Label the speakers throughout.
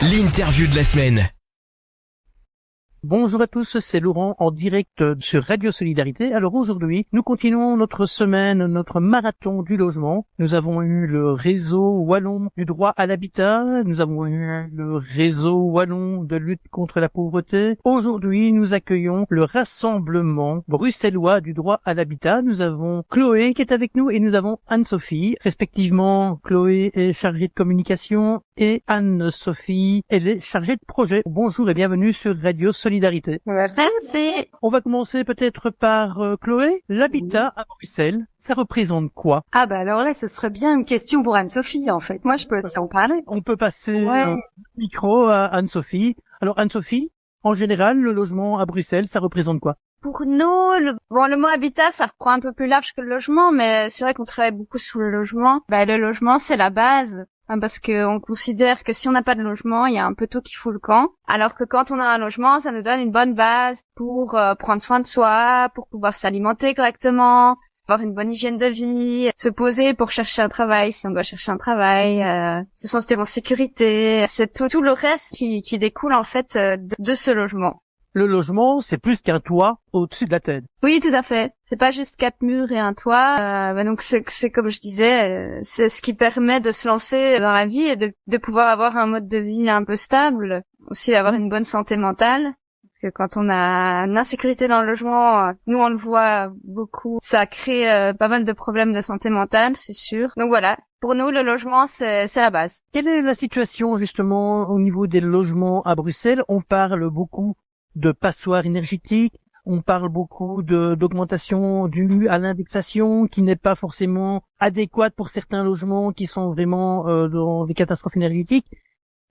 Speaker 1: L'interview de la semaine.
Speaker 2: Bonjour à tous, c'est Laurent en direct sur Radio Solidarité. Alors aujourd'hui, nous continuons notre semaine, notre marathon du logement. Nous avons eu le réseau wallon du droit à l'habitat, nous avons eu le réseau wallon de lutte contre la pauvreté. Aujourd'hui, nous accueillons le rassemblement bruxellois du droit à l'habitat. Nous avons Chloé qui est avec nous et nous avons Anne-Sophie. Respectivement, Chloé est chargée de communication et Anne-Sophie, elle est chargée de projet. Bonjour et bienvenue sur Radio Solidarité.
Speaker 3: Merci.
Speaker 2: On va commencer peut-être par Chloé. L'habitat à Bruxelles, ça représente quoi?
Speaker 3: Ah bah alors là, ce serait bien une question pour Anne-Sophie en fait. Moi, je peux aussi en parler.
Speaker 2: On peut passer
Speaker 3: Ouais.
Speaker 2: le micro à Anne-Sophie. Alors Anne-Sophie, en général, le logement à Bruxelles, ça représente quoi?
Speaker 3: Pour nous, le mot habitat, ça reprend un peu plus large que le logement, mais c'est vrai qu'on travaille beaucoup sur le logement. Bah, le logement, c'est la base. Parce que on considère que si on n'a pas de logement, il y a un peu tout qui fout le camp. Alors que quand on a un logement, ça nous donne une bonne base pour prendre soin de soi, pour pouvoir s'alimenter correctement, avoir une bonne hygiène de vie, se poser pour chercher un travail si on doit chercher un travail, se sentir en sécurité. C'est tout le reste qui découle en fait de ce logement.
Speaker 2: Le logement, c'est plus qu'un toit au-dessus de la tête.
Speaker 3: Oui, tout à fait. C'est pas juste 4 murs et un toit. Donc c'est comme je disais, c'est ce qui permet de se lancer dans la vie et de pouvoir avoir un mode de vie un peu stable, aussi d'avoir une bonne santé mentale. Parce que quand on a une insécurité dans le logement, nous on le voit beaucoup, ça crée pas mal de problèmes de santé mentale, c'est sûr. Donc voilà, pour nous le logement c'est la base.
Speaker 2: Quelle est la situation justement au niveau des logements à Bruxelles? On parle beaucoup de passoires énergétiques, on parle beaucoup d'augmentation due à l'indexation qui n'est pas forcément adéquate pour certains logements qui sont vraiment dans des catastrophes énergétiques.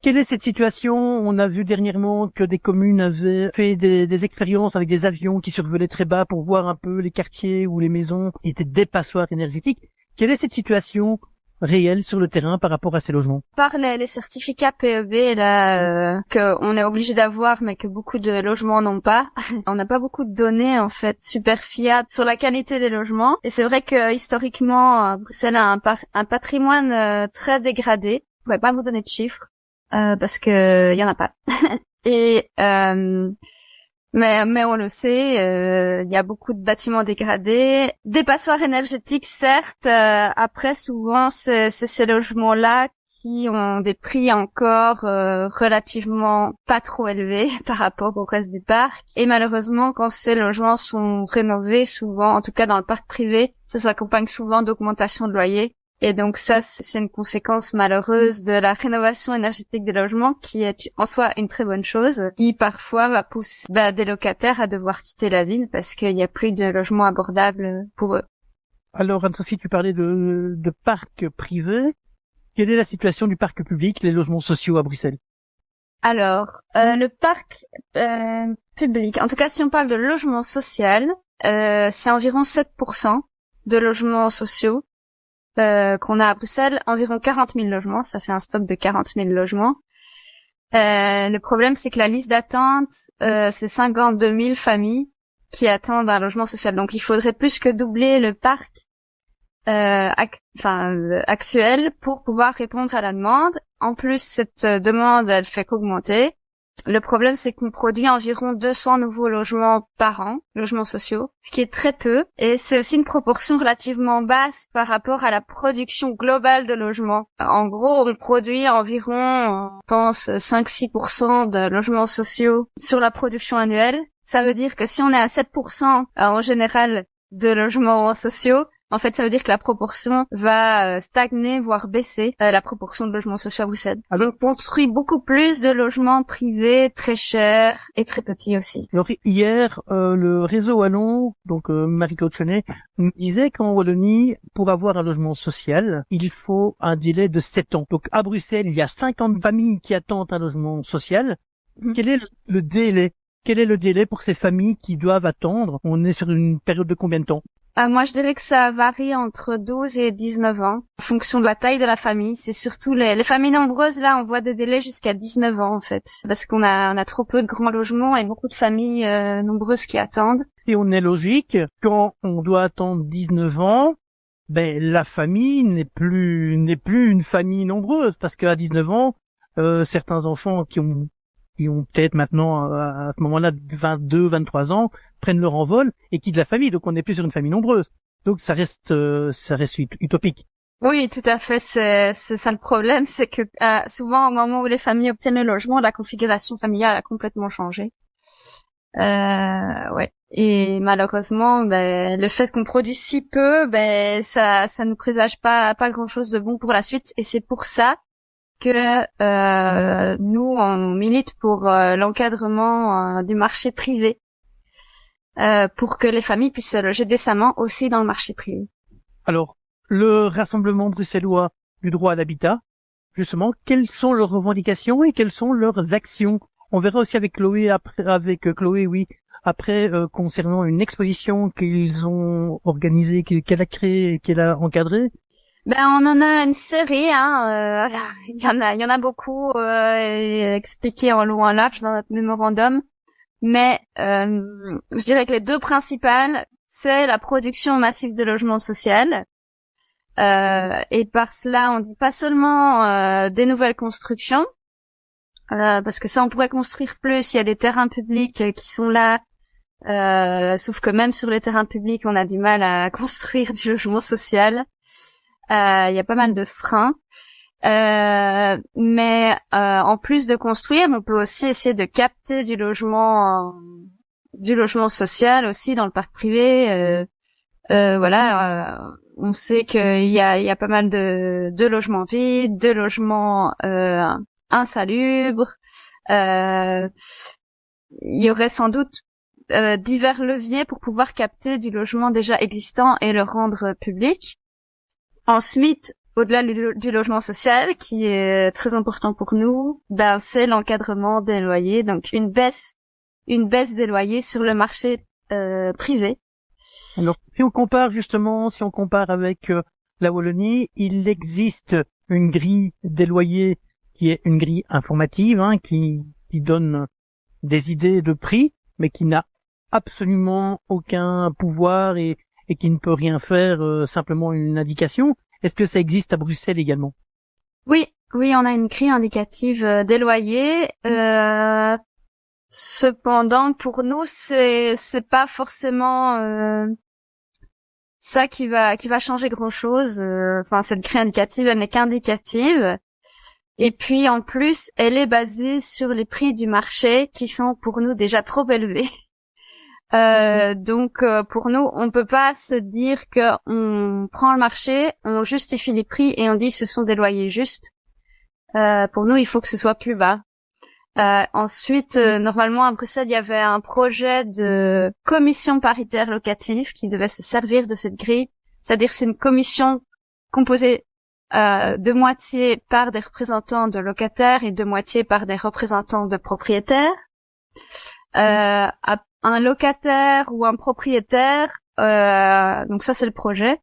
Speaker 2: Quelle est cette situation? On a vu dernièrement que des communes avaient fait des expériences avec des avions qui survolaient très bas pour voir un peu les quartiers ou les maisons qui étaient des passoires énergétiques. Quelle est cette situation réelle sur le terrain par rapport à ces logements?
Speaker 3: Par les certificats PEB là que on est obligé d'avoir mais que beaucoup de logements n'ont pas. On n'a pas beaucoup de données en fait super fiables sur la qualité des logements et c'est vrai que historiquement Bruxelles a un patrimoine très dégradé. Je pourrais pas vous donner de chiffres parce que y en a pas. Et mais on le sait, il y a beaucoup de bâtiments dégradés, des passoires énergétiques certes. Après souvent c'est ces logements-là qui ont des prix encore relativement pas trop élevés par rapport au reste du parc. Et malheureusement, quand ces logements sont rénovés, souvent, en tout cas dans le parc privé, ça s'accompagne souvent d'augmentation de loyer. Et donc ça, c'est une conséquence malheureuse de la rénovation énergétique des logements qui est en soi une très bonne chose, qui parfois va pousser des locataires à devoir quitter la ville parce qu'il n'y a plus de logements abordables pour eux.
Speaker 2: Alors Anne-Sophie, tu parlais de parcs privés. Quelle est la situation du parc public, les logements sociaux à Bruxelles?
Speaker 3: Alors, le parc public, en tout cas si on parle de logement social, c'est environ 7% de logements sociaux qu'on a à Bruxelles, environ 40 000 logements, ça fait un stock de 40 000 logements. Le problème, c'est que la liste d'attente, c'est 52 000 familles qui attendent un logement social. Donc, il faudrait plus que doubler le parc actuel pour pouvoir répondre à la demande. En plus, cette demande, elle fait qu'augmenter. Le problème, c'est qu'on produit environ 200 nouveaux logements par an, logements sociaux, ce qui est très peu, et c'est aussi une proportion relativement basse par rapport à la production globale de logements. En gros, on produit environ, je pense, 5-6% de logements sociaux sur la production annuelle. Ça veut dire que si on est à 7% en général de logements sociaux, en fait, ça veut dire que la proportion va stagner, voire baisser, la proportion de logements sociaux à Bruxelles. Alors, on construit beaucoup plus de logements privés, très chers et très petits aussi.
Speaker 2: Alors hier, le réseau wallon, donc Marie-Claude Chenet, nous disait qu'en Wallonie, pour avoir un logement social, il faut un délai de 7 ans. Donc à Bruxelles, il y a 50 familles qui attendent un logement social. Quel est le délai? Quel est le délai pour ces familles qui doivent attendre? On est sur une période de combien de temps?
Speaker 3: Moi, je dirais que ça varie entre 12 et 19 ans, en fonction de la taille de la famille. C'est surtout les familles nombreuses, là, on voit des délais jusqu'à 19 ans, en fait. Parce qu'on a trop peu de grands logements et beaucoup de familles nombreuses qui attendent.
Speaker 2: Si on est logique, quand on doit attendre 19 ans, la famille n'est plus une famille nombreuse, parce qu'à 19 ans, certains enfants qui ont peut-être maintenant à ce moment-là 22, 23 ans prennent leur envol et quittent la famille. Donc on n'est plus sur une famille nombreuse. Donc ça reste utopique.
Speaker 3: Oui, tout à fait. C'est ça le problème, c'est que souvent au moment où les familles obtiennent le logement, la configuration familiale a complètement changé. Ouais. Et malheureusement, le fait qu'on produise si peu, ça ne présage pas grand-chose de bon pour la suite. Et c'est pour ça que nous on milite pour l'encadrement du marché privé, pour que les familles puissent se loger décemment aussi dans le marché privé.
Speaker 2: Alors, le Rassemblement bruxellois du droit à l'habitat, justement, quelles sont leurs revendications et quelles sont leurs actions? On verra aussi avec Chloé après, concernant une exposition qu'ils ont organisée, qu'elle a créée et qu'elle a encadrée.
Speaker 3: On en a une série, il y en a beaucoup expliqués en long en large dans notre mémorandum, mais je dirais que les deux principales, c'est la production massive de logements sociaux. Et par cela, on dit pas seulement des nouvelles constructions, parce que ça, on pourrait construire plus. Il y a des terrains publics qui sont là, sauf que même sur les terrains publics, on a du mal à construire du logement social. Il y a pas mal de freins. Mais en plus de construire, on peut aussi essayer de capter du logement social aussi dans le parc privé. On sait qu'il y a pas mal de logements vides, de logements insalubres. Il y aurait sans doute divers leviers pour pouvoir capter du logement déjà existant et le rendre public. Ensuite, au-delà du logement social, qui est très important pour nous, c'est l'encadrement des loyers, donc une baisse des loyers sur le marché privé.
Speaker 2: Alors, si on compare avec la Wallonie, il existe une grille des loyers qui est une grille informative, qui donne des idées de prix, mais qui n'a absolument aucun pouvoir et qui ne peut rien faire, simplement une indication. Est-ce que ça existe à Bruxelles également?
Speaker 3: Oui, on a une grille indicative des loyers. Cependant, pour nous, c'est pas forcément ça qui va changer grand-chose. Cette grille indicative, elle n'est qu'indicative. Et puis, en plus, elle est basée sur les prix du marché qui sont pour nous déjà trop élevés. Donc, pour nous, on peut pas se dire que on prend le marché, on justifie les prix et on dit ce sont des loyers justes. Pour nous, il faut que ce soit plus bas. Ensuite, normalement, à Bruxelles, il y avait un projet de commission paritaire locative qui devait se servir de cette grille. C'est-à-dire, c'est une commission composée de moitié par des représentants de locataires et de moitié par des représentants de propriétaires. Un locataire ou un propriétaire, donc ça c'est le projet.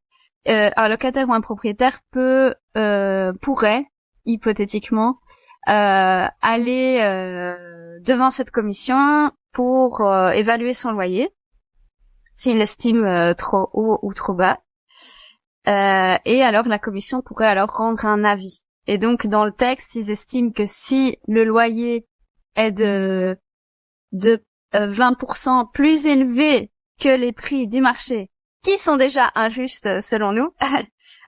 Speaker 3: Un locataire ou un propriétaire pourrait hypothétiquement aller devant cette commission pour évaluer son loyer, s'il l'estime trop haut ou trop bas. Et alors la commission pourrait alors rendre un avis. Et donc dans le texte, ils estiment que si le loyer est de 20% plus élevé que les prix du marché, qui sont déjà injustes selon nous,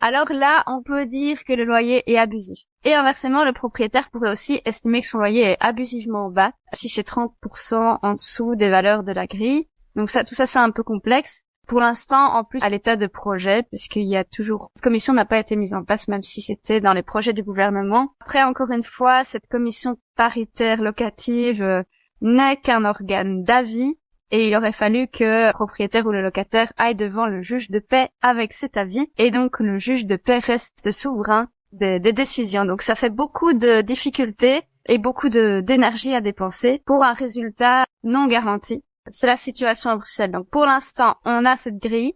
Speaker 3: alors là, on peut dire que le loyer est abusif. Et inversement, le propriétaire pourrait aussi estimer que son loyer est abusivement bas, si c'est 30% en dessous des valeurs de la grille. Donc tout ça, c'est un peu complexe. Pour l'instant, en plus, à l'état de projet, puisqu'il y a toujours... Cette commission n'a pas été mise en place, même si c'était dans les projets du gouvernement. Après, encore une fois, cette commission paritaire locative n'est qu'un organe d'avis, et il aurait fallu que le propriétaire ou le locataire aille devant le juge de paix avec cet avis, et donc le juge de paix reste souverain des décisions. Donc ça fait beaucoup de difficultés et beaucoup d'énergie à dépenser pour un résultat non garanti. C'est la situation à Bruxelles. Donc pour l'instant, on a cette grille.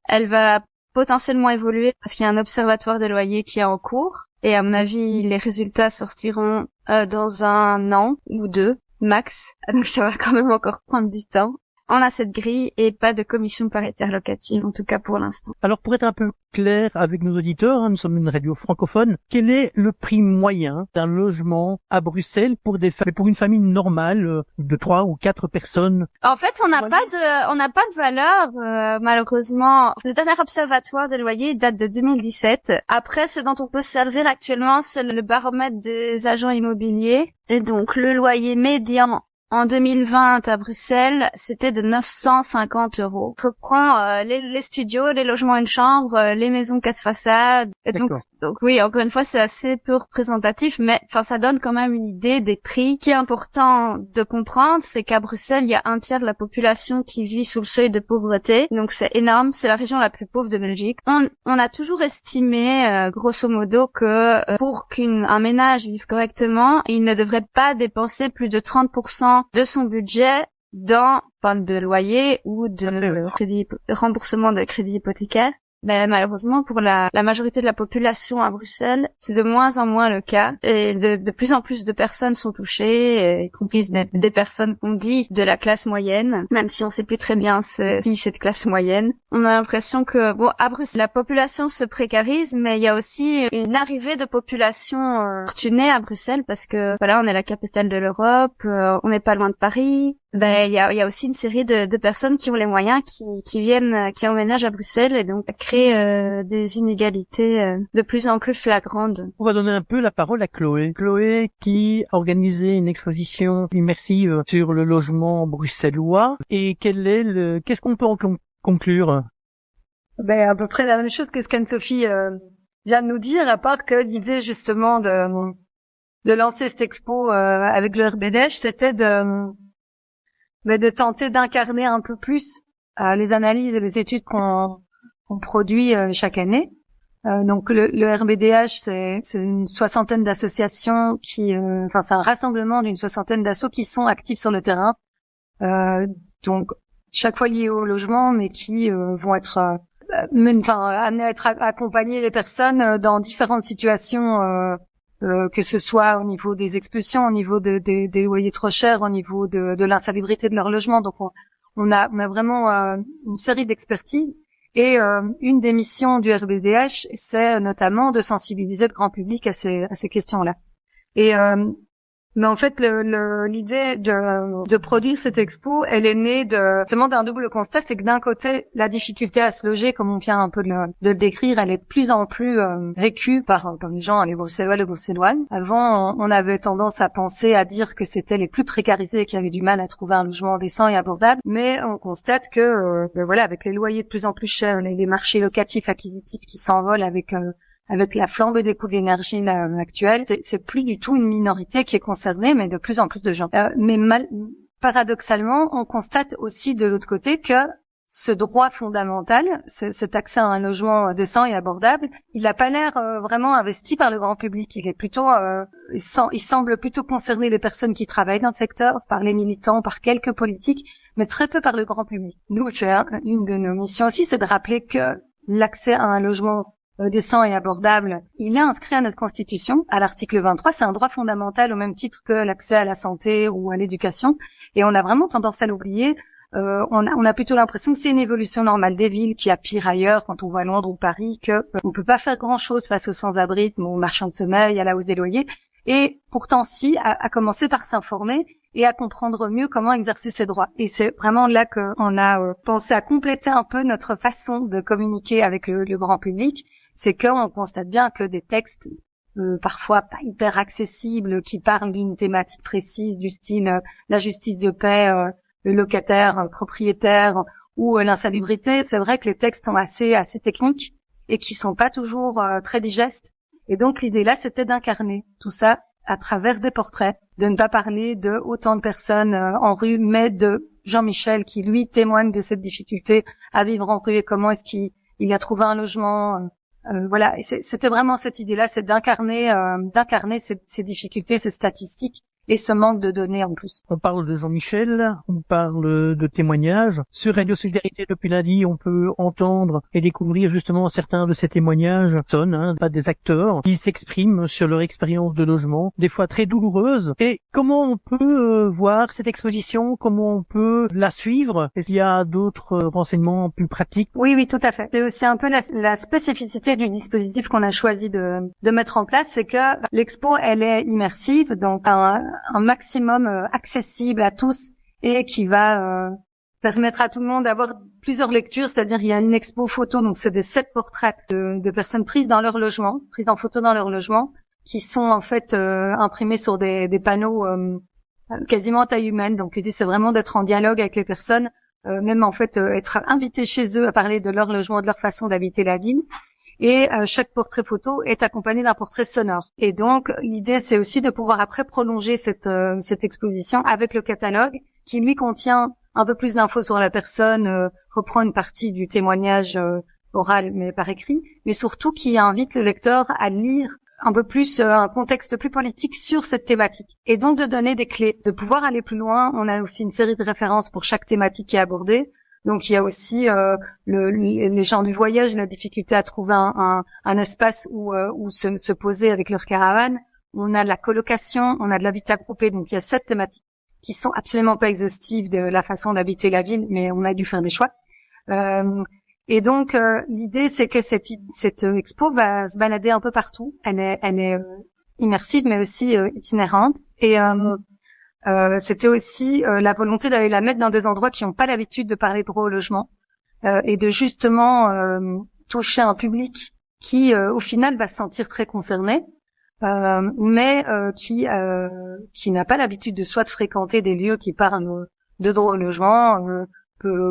Speaker 3: Elle va potentiellement évoluer parce qu'il y a un observatoire des loyers qui est en cours. Et à mon avis, les résultats sortiront dans 1 an ou 2 max. Donc ça va quand même encore prendre du temps. on a cette grille et pas de commission paritaire locative, en tout cas pour l'instant.
Speaker 2: Alors pour être un peu clair avec nos auditeurs, nous sommes une radio francophone, quel est le prix moyen d'un logement à Bruxelles pour une famille normale de 3 ou 4 personnes?
Speaker 3: En fait, on n'a pas de valeur, malheureusement. Le dernier observatoire des loyers date de 2017. Après, ce dont on peut se servir actuellement, c'est le baromètre des agents immobiliers. Et donc, le loyer médian en 2020 à Bruxelles, c'était de 950 €. Je prends les studios, les logements une chambre, les maisons 4 façades. Et donc oui, encore une fois, c'est assez peu représentatif, mais enfin ça donne quand même une idée des prix. Ce qui est important de comprendre, c'est qu'à Bruxelles, il y a un tiers de la population qui vit sous le seuil de pauvreté. Donc c'est énorme, c'est la région la plus pauvre de Belgique. On a toujours estimé, grosso modo, que pour qu'un ménage vive correctement, il ne devrait pas dépenser plus de 30% de son budget dans de loyer ou de remboursement de crédit hypothécaire. Mais malheureusement, pour la majorité de la population à Bruxelles, c'est de moins en moins le cas. Et de plus en plus de personnes sont touchées, y compris des personnes qu'on dit de la classe moyenne, même si on sait plus très bien qui c'est de classe moyenne. On a l'impression que, à Bruxelles, la population se précarise, mais il y a aussi une arrivée de population fortunée à Bruxelles parce que, voilà, on est la capitale de l'Europe, on n'est pas loin de Paris. Il y a aussi une série de personnes qui ont les moyens, qui viennent, qui emménagent à Bruxelles, et donc ça crée des inégalités de plus en plus flagrantes.
Speaker 2: On va donner un peu la parole à Chloé. Chloé qui a organisé une exposition immersive sur le logement bruxellois. Et qu'est-ce qu'on peut en conclure?
Speaker 1: À peu près la même chose que ce qu'Anne-Sophie vient de nous dire, à part que l'idée justement de lancer cette expo avec le RBDH, c'était de tenter d'incarner un peu plus les analyses et les études qu'on produit chaque année. Donc le RBDH, c'est une soixantaine d'associations c'est un rassemblement d'une soixantaine d'assauts qui sont actifs sur le terrain. Donc chaque fois liés au logement, mais qui vont être amenés à être accompagner les personnes dans différentes situations. Que ce soit au niveau des expulsions, au niveau des loyers trop chers, au niveau de l'insalubrité de leur logement. Donc on a vraiment une série d'expertises. Et une des missions du RBDH, c'est notamment de sensibiliser le grand public à ces questions-là. Et mais en fait, l'idée de produire cette expo, elle est née justement d'un double constat, c'est que d'un côté, la difficulté à se loger, comme on vient un peu de le décrire, elle est de plus en plus vécue par les gens, les Bruxellois, les Bruxelloises. Avant, on avait tendance à penser, à dire que c'était les plus précarisés qui avaient du mal à trouver un logement décent et abordable, mais on constate que, avec les loyers de plus en plus chers, les marchés locatifs acquisitifs qui s'envolent avec la flambée des coûts de l'énergie actuelle, c'est plus du tout une minorité qui est concernée, mais de plus en plus de gens. Paradoxalement, on constate aussi de l'autre côté que ce droit fondamental, cet accès à un logement décent et abordable, il n'a pas l'air vraiment investi par le grand public. Il est plutôt, il semble plutôt concerner les personnes qui travaillent dans le secteur, par les militants, par quelques politiques, mais très peu par le grand public. Nous, une de nos missions aussi, c'est de rappeler que l'accès à un logement décent et abordable, il est inscrit à notre Constitution, à l'article 23, c'est un droit fondamental au même titre que l'accès à la santé ou à l'éducation, et on a vraiment tendance à l'oublier. On a plutôt l'impression que c'est une évolution normale des villes, qu'il y a pire ailleurs quand on voit Londres ou Paris, que on peut pas faire grand-chose face aux sans-abrisme, aux marchands de sommeil, à la hausse des loyers, et pourtant si, à commencer par s'informer et à comprendre mieux comment exercer ses droits. Et c'est vraiment là qu'on a pensé à compléter un peu notre façon de communiquer avec le grand public. C'est qu'on constate bien que des textes parfois pas hyper accessibles, qui parlent d'une thématique précise du style la justice de paix, le locataire, propriétaire ou l'insalubrité, c'est vrai que les textes sont assez techniques et qui sont pas toujours très digestes. Et donc l'idée là, c'était d'incarner tout ça à travers des portraits, de ne pas parler de autant de personnes en rue, mais de Jean-Michel qui lui témoigne de cette difficulté à vivre en rue et comment est-ce qu'il a trouvé un logement. Voilà, et c'était vraiment cette idée-là, c'est d'incarner ces difficultés, ces statistiques, et ce manque de données en plus.
Speaker 2: On parle de Jean-Michel, on parle de témoignages. Sur Radio Solidarité depuis lundi, on peut entendre et découvrir justement certains de ces témoignages, pas des acteurs, qui s'expriment sur leur expérience de logement, des fois très douloureuse. Et comment on peut voir cette exposition, comment on peut la suivre? Est-ce qu'il y a d'autres renseignements plus pratiques?
Speaker 1: Oui, tout à fait. C'est aussi un peu la spécificité du dispositif qu'on a choisi de mettre en place, c'est que l'expo, elle est immersive, donc un maximum accessible à tous et qui va permettre à tout le monde d'avoir plusieurs lectures, c'est-à-dire il y a une expo photo, donc c'est des 7 portraits de personnes prises dans leur logement, prises en photo dans leur logement, qui sont en fait imprimés sur des panneaux quasiment à taille humaine. Donc l'idée c'est vraiment d'être en dialogue avec les personnes, même en fait être invité chez eux à parler de leur logement, de leur façon d'habiter la ville. Et chaque portrait photo est accompagné d'un portrait sonore. Et donc l'idée c'est aussi de pouvoir après prolonger cette exposition avec le catalogue qui lui contient un peu plus d'infos sur la personne, reprend une partie du témoignage oral mais par écrit, mais surtout qui invite le lecteur à lire un peu plus un contexte plus politique sur cette thématique. Et donc de donner des clés, de pouvoir aller plus loin. On a aussi une série de références pour chaque thématique qui est abordée. Donc il y a aussi les gens du voyage, la difficulté à trouver un espace où se poser avec leur caravane. On a de la colocation, on a de l'habitat groupé. Donc il y a 7 thématiques qui sont absolument pas exhaustives de la façon d'habiter la ville, mais on a dû faire des choix. Et donc l'idée c'est que cette expo va se balader un peu partout. Elle est immersive mais aussi itinérante. Et c'était aussi la volonté d'aller la mettre dans des endroits qui n'ont pas l'habitude de parler droit au logement et de justement toucher un public qui au final va se sentir très concerné, mais qui n'a pas l'habitude de soit de fréquenter des lieux qui parlent de droit au logement,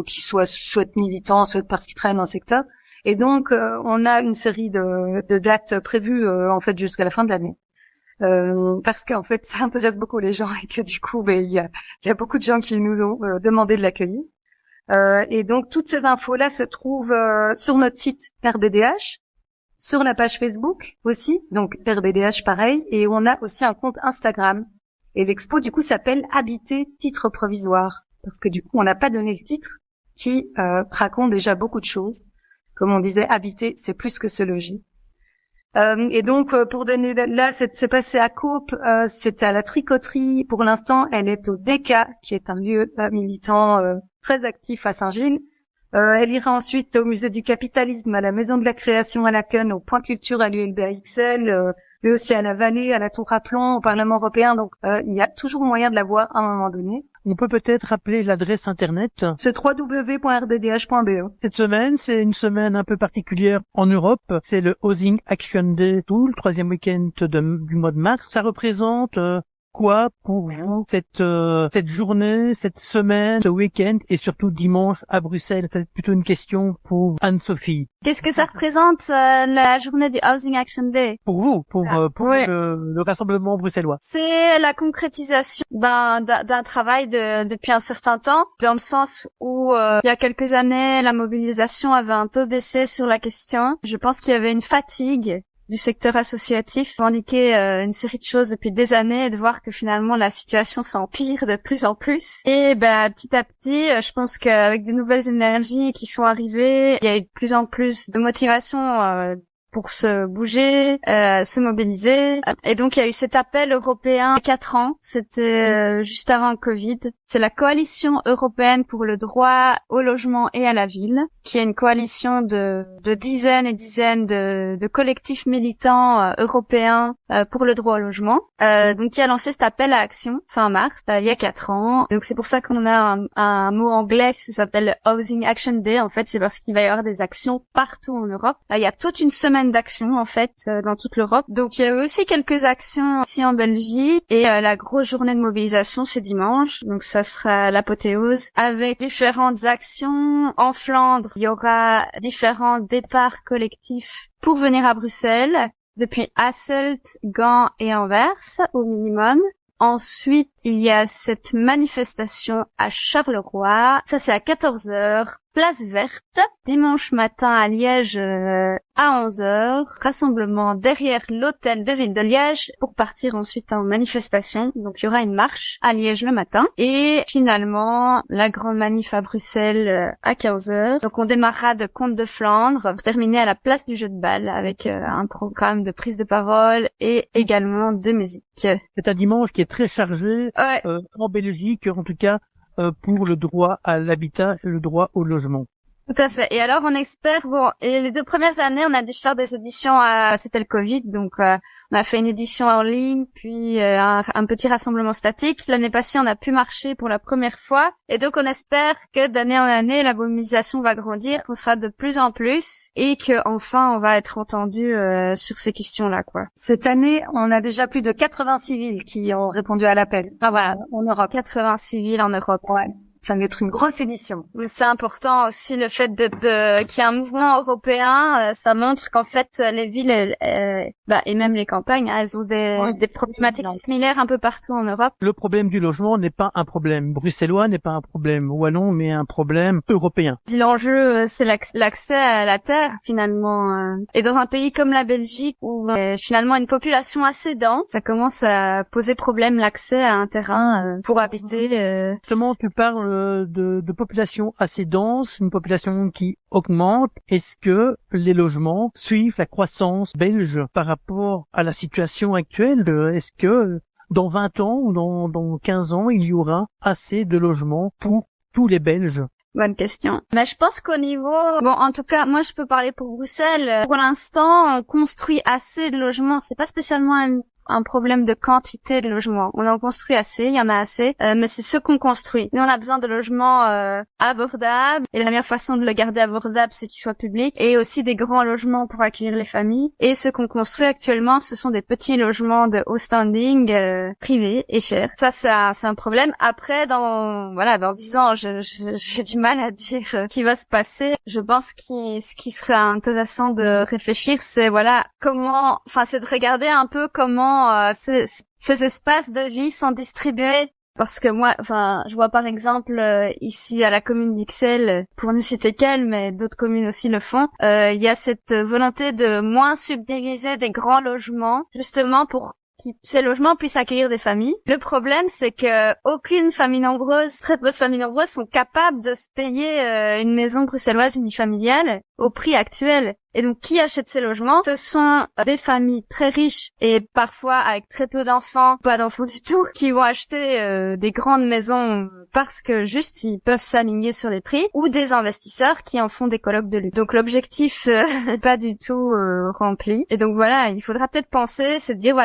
Speaker 1: qui soient soit militants, soit parce qu'ils travaillent dans le secteur. Et donc on a une série de dates prévues en fait jusqu'à la fin de l'année. Parce qu'en fait ça intéresse beaucoup les gens et que du coup il y a beaucoup de gens qui nous ont demandé de l'accueillir, et donc toutes ces infos là se trouvent sur notre site RBDH, sur la page Facebook aussi, donc RBDH pareil, et on a aussi un compte Instagram. Et l'expo du coup s'appelle Habiter titre provisoire, parce que du coup on n'a pas donné le titre qui raconte déjà beaucoup de choses. Comme on disait, habiter c'est plus que se loger. Et donc pour donner là, c'est passé à Coop, c'était à la tricoterie. Pour l'instant, elle est au DECA, qui est un lieu militant très actif à Saint-Gilles. Elle ira ensuite au musée du capitalisme, à la maison de la création à Laken, au point culture à l'ULB-AXL, mais aussi à la Vallée, à la Tour à Plomb, au Parlement européen. Donc il y a toujours moyen de la voir à un moment donné.
Speaker 2: On peut peut-être rappeler l'adresse internet.
Speaker 1: C'est www.rbdh.be.
Speaker 2: Cette semaine, c'est une semaine un peu particulière en Europe. C'est le Housing Action Day, tout le 3e week-end du mois de mars. Ça représente quoi pour vous cette journée, cette semaine, ce week-end et surtout dimanche à Bruxelles? C'est plutôt une question pour Anne-Sophie.
Speaker 3: Qu'est-ce que ça représente la journée du Housing Action Day?
Speaker 2: Pour vous, pour
Speaker 3: oui.
Speaker 2: le rassemblement bruxellois.
Speaker 3: C'est la concrétisation d'un travail depuis un certain temps, dans le sens où il y a quelques années, la mobilisation avait un peu baissé sur la question. Je pense qu'il y avait une fatigue du secteur associatif, revendiquer une série de choses depuis des années et de voir que finalement la situation s'empire de plus en plus. Et petit à petit, je pense qu'avec de nouvelles énergies qui sont arrivées, il y a eu de plus en plus de motivation pour se bouger, se mobiliser. Et donc il y a eu cet appel européen il y a 4 ans, c'était juste avant le Covid. C'est la Coalition européenne pour le droit au logement et à la ville, qui est une coalition de dizaines et dizaines de collectifs militants européens pour le droit au logement. Donc qui a lancé cet appel à action fin mars, il y a 4 ans. Donc c'est pour ça qu'on a un mot anglais qui s'appelle Housing Action Day. En fait, c'est parce qu'il va y avoir des actions partout en Europe. Il y a toute une semaine d'actions en fait dans toute l'Europe. Donc il y a aussi quelques actions ici en Belgique et la grosse journée de mobilisation c'est dimanche. Donc ça sera l'apothéose avec différentes actions. En Flandre, il y aura différents départs collectifs pour venir à Bruxelles depuis Hasselt, Gand et Anvers au minimum. Ensuite, il y a cette manifestation à Charleroi. Ça, c'est à 14 heures. Place verte, dimanche matin à Liège à 11 heures. Rassemblement derrière l'hôtel de ville de Liège pour partir ensuite en manifestation. Donc il y aura une marche à Liège le matin. Et finalement, la grande manif à Bruxelles à 15 heures. Donc on démarrera de Comte de Flandre pour terminer à la place du jeu de balle avec un programme de prise de parole et également de musique.
Speaker 2: C'est un dimanche qui est très chargé
Speaker 3: Ouais.
Speaker 2: en Belgique, en tout cas pour le droit à l'habitat et le droit au logement.
Speaker 3: Tout à fait. Et alors, on espère, bon, et les 2 premières années, on a dû faire des éditions c'était le Covid, donc on a fait une édition en ligne, puis un petit rassemblement statique. L'année passée, on a pu marcher pour la première fois, et donc on espère que d'année en année, la mobilisation va grandir, qu'on sera de plus en plus, et que enfin, on va être entendu sur ces questions-là, quoi.
Speaker 1: Cette année, on a déjà plus de 80 civils qui ont répondu à l'appel.
Speaker 3: Enfin voilà, on aura 80 civils en Europe.
Speaker 1: Ouais. Ça va être une grosse édition.
Speaker 3: Mais c'est important aussi le fait qu'il y ait un mouvement européen. Ça montre qu'en fait les villes et même les campagnes, elles ont des problématiques similaires un peu partout en Europe.
Speaker 2: Le problème du logement n'est pas un problème bruxellois, n'est pas un problème wallon, mais un problème européen.
Speaker 3: L'enjeu, c'est l'accès à la terre finalement. Et dans un pays comme la Belgique où finalement une population assez dense, ça commence à poser problème l'accès à un terrain pour habiter.
Speaker 2: Justement, tu parles de population assez dense, une population qui augmente. Est-ce que les logements suivent la croissance belge par rapport à la situation actuelle? Est-ce que dans 20 ans ou dans 15 ans, il y aura assez de logements pour tous les Belges?
Speaker 3: Bonne question. Mais je pense qu'au niveau, en tout cas, moi je peux parler pour Bruxelles. Pour l'instant, on construit assez de logements. C'est pas spécialement un problème de quantité de logements. On en construit assez, il y en a assez, mais c'est ce qu'on construit. Nous, on a besoin de logements abordables, et la meilleure façon de le garder abordable, c'est qu'il soit public, et aussi des grands logements pour accueillir les familles. Et ce qu'on construit actuellement, ce sont des petits logements de haut standing, privés et chers. Ça, c'est un problème. Après, dans 10 ans, j'ai du mal à dire ce qui va se passer. Je pense ce qui serait intéressant de réfléchir, c'est c'est de regarder un peu comment ces espaces de vie sont distribués. Parce que moi, je vois par exemple ici à la commune d'Ixelles, pour ne citer qu'elle, mais d'autres communes aussi le font, il y a cette volonté de moins subdiviser des grands logements, justement pour que ces logements puissent accueillir des familles. Le problème, c'est que très peu de familles nombreuses sont capables de se payer une maison bruxelloise unifamiliale au prix actuel. Et donc, qui achète ces logements? Ce sont des familles très riches et parfois avec très peu d'enfants, pas d'enfants du tout, qui vont acheter des grandes maisons parce que juste ils peuvent s'aligner sur les prix, ou des investisseurs qui en font des colocs de luxe. Donc l'objectif n'est pas du tout rempli. Et donc voilà, il faudra peut-être penser, c'est de dire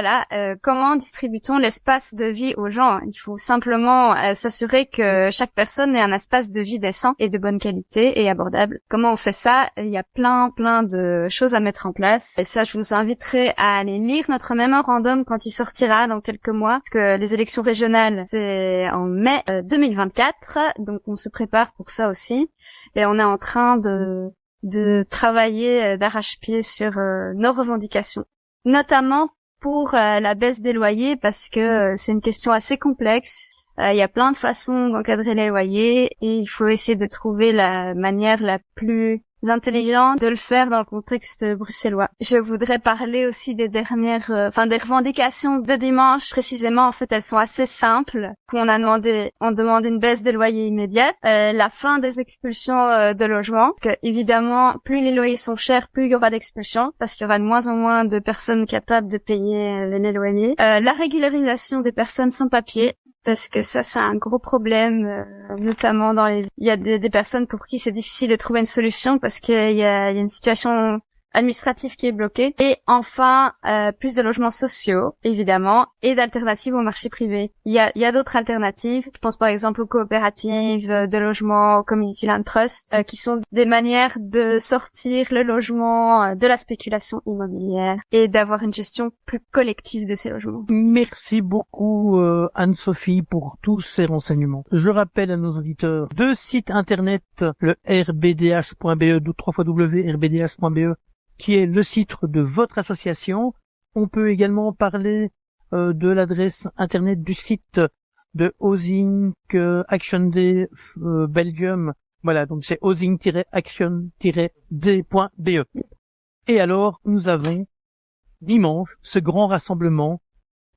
Speaker 3: comment distribue-t-on l'espace de vie aux gens? Il faut simplement s'assurer que chaque personne ait un espace de vie décent et de bonne qualité et abordable. Comment on fait ça? Il y a plein de choses à mettre en place. Et ça, je vous inviterai à aller lire notre mémorandum quand il sortira dans quelques mois, parce que les élections régionales, c'est en mai 2024, donc on se prépare pour ça aussi. Et on est en train de travailler d'arrache-pied sur nos revendications, notamment pour la baisse des loyers, parce que c'est une question assez complexe. Il y a plein de façons d'encadrer les loyers et il faut essayer de trouver la manière la plus intelligente de le faire dans le contexte bruxellois. Je voudrais parler aussi des dernières, des revendications de dimanche. Précisément, en fait, elles sont assez simples. On demande une baisse des loyers immédiate, la fin des expulsions de logements. Parce que, évidemment, plus les loyers sont chers, plus il y aura d'expulsions, parce qu'il y aura de moins en moins de personnes capables de payer les loyers. La régularisation des personnes sans papier. Parce que ça, c'est un gros problème, notamment il y a des personnes pour qui c'est difficile de trouver une solution parce qu'il y a une situation administrative qui est bloquée. Et enfin, plus de logements sociaux, évidemment, et d'alternatives au marché privé. Il y a d'autres alternatives. Je pense par exemple aux coopératives de logements, aux community land trust, qui sont des manières de sortir le logement de la spéculation immobilière et d'avoir une gestion plus collective de ces logements.
Speaker 2: Merci beaucoup Anne-Sophie pour tous ces renseignements. Je rappelle à nos auditeurs 2 sites internet, le rbdh.be, www.rbdh.be, qui est le site de votre association. On peut également parler de l'adresse internet du site de Housing Action Day Belgium. Voilà, donc c'est housing-action-d.be. Et alors, nous avons dimanche ce grand rassemblement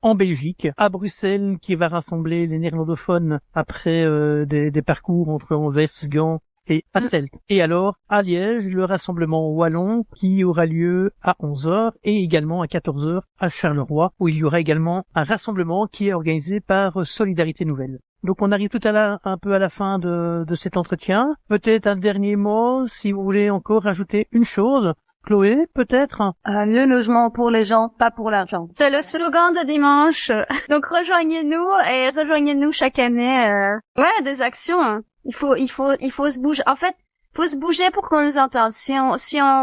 Speaker 2: en Belgique, à Bruxelles, qui va rassembler les néerlandophones après des parcours entre Anvers, Gand et Hasselt. Et alors, à Liège, le rassemblement wallon qui aura lieu à 11h et également à 14h à Charleroi, où il y aura également un rassemblement qui est organisé par Solidarité Nouvelle. Donc on arrive tout à l'heure un peu à la fin de cet entretien. Peut-être un dernier mot, si vous voulez encore rajouter une chose. Chloé, peut-être?
Speaker 1: Le logement pour les gens, pas pour l'argent.
Speaker 3: C'est le slogan de dimanche. Donc rejoignez-nous chaque année. Des actions. Il faut se bouger. En fait, faut se bouger pour qu'on nous entende. Si on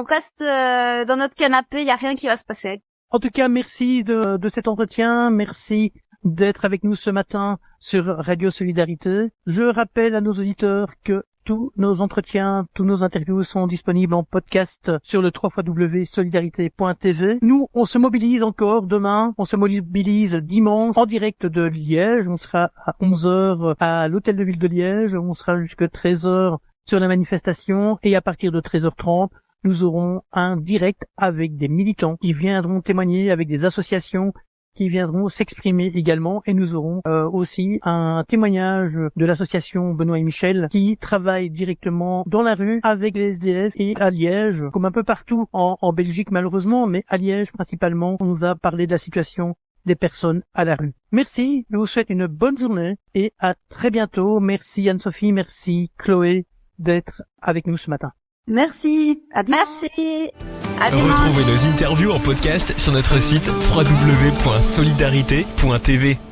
Speaker 3: reste dans notre canapé, il y a rien qui va se passer.
Speaker 2: En tout cas, merci de cet entretien. Merci d'être avec nous ce matin sur Radio Solidarité. Je rappelle à nos auditeurs que tous nos entretiens, tous nos interviews sont disponibles en podcast sur le www.solidarité.tv. Nous, on se mobilise encore demain, on se mobilise dimanche en direct de Liège. On sera à 11h à l'hôtel de ville de Liège, on sera jusqu'à 13h sur la manifestation et à partir de 13h30, nous aurons un direct avec des militants qui viendront témoigner, avec des associations qui viendront s'exprimer également, et nous aurons aussi un témoignage de l'association Benoît et Michel qui travaille directement dans la rue avec les SDF, et à Liège, comme un peu partout en Belgique malheureusement, mais à Liège principalement, on nous a parlé de la situation des personnes à la rue. Merci, je vous souhaite une bonne journée et à très bientôt. Merci Anne-Sophie, merci Chloé d'être avec nous ce matin.
Speaker 1: Merci.
Speaker 3: Merci. À dimanche.
Speaker 4: Retrouvez nos interviews en podcast sur notre site www.solidarité.tv.